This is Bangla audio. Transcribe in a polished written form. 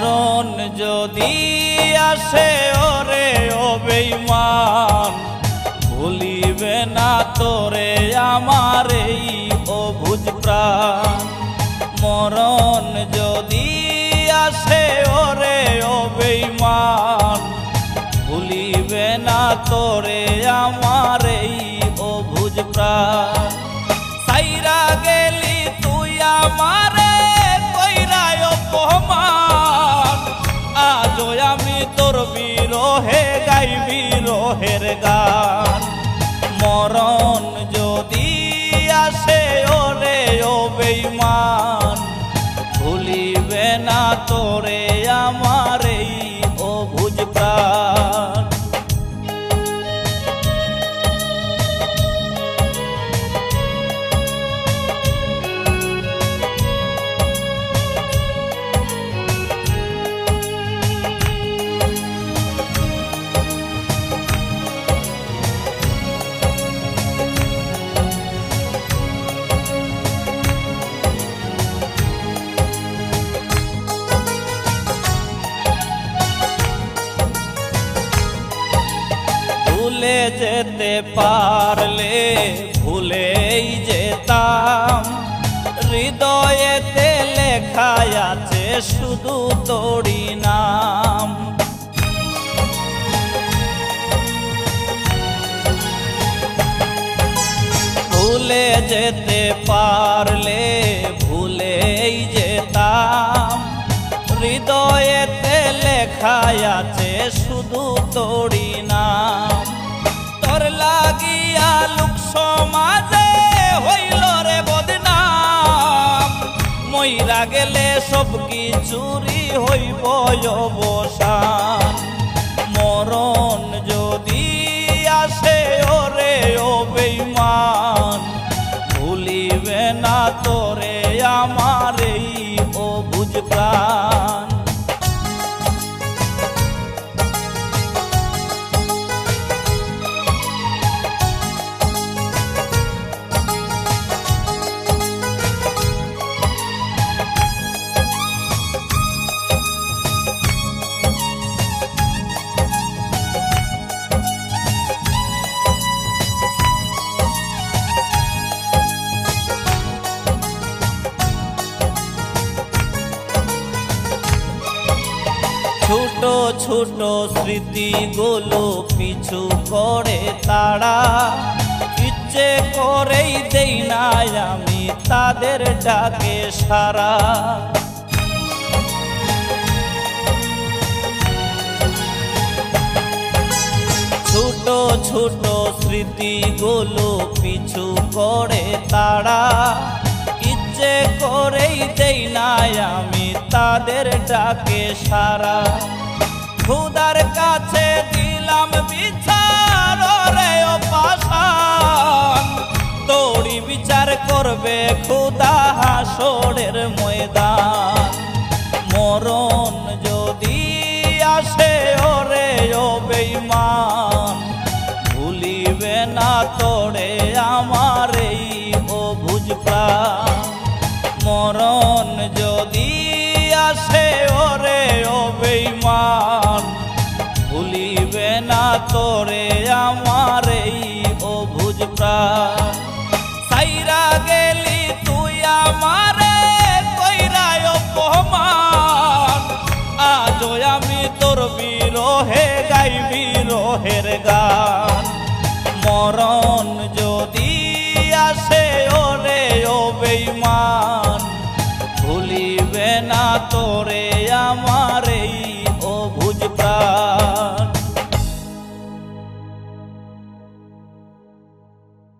মরণ যদি আসে ওরে ও বেঈমান, ভুলিবে না তোরে আমার এই অবুঝ প্রাণ। মরণ যদি আসে ওরে ও বেঈমান, ভুলিবে না তোরে আমার এই অবুঝ প্রাণ। সাইরা গেলি তুই আমারে কইরা অপমান, আজও আমি তোর বিরহে গাই বিরহের গান। মরণ যদি আসে ওরে ও বেঈমান, ভুলিবে না তোরে আমার এই অবুঝ প্রাণ। ভুলে যেতে পারলে ভুলেই যেতাম, হৃদয়েতে লেখা আছে শুধু তোরই নাম। ভুলে যেতে পারলে ভুলেই যেতাম, হৃদয়েতে লেখা আছে শুধু তোরই নাম। তোর লাগিয়া লোক সমাজে হইল রে বদনাম, মইরা গেলে সব কিছুরই হইব অবসান। মরণ যদি আসে ওরে ও বেঈমান, ভুলিবে না তোরে আমার এই অবুঝ প্রাণ। ছোট ছোট স্মৃতিগুলো পিছু করে তারা, ইচ্ছে করেই দেই না আমি তাদের ডাকে সারা। ছোট ছোট স্মৃতিগুলো পিছু করে তারা, ইচ্ছে করেই দেই না আমি তাদের ডাকে সারা। খোদার কাছে দিলাম বিচার রে ও পাষাণ, তোরই বিচার করবে খোদা হাসরের ময়দান। মরণ যদি আসে ওরে ও বেঈমান, ভুলিবে না তোরে আমার এই অবুঝ প্রাণ। মরণ যদি আসে ওরে ও বেঈমান, ভুলিবে না তোরে আমার এই অবুঝ প্রাণ। সাইরা গেলি তুই আমারে কইরা অপমান, আজও আমি তোর বিরহে গাই বিরহের গান। মরণ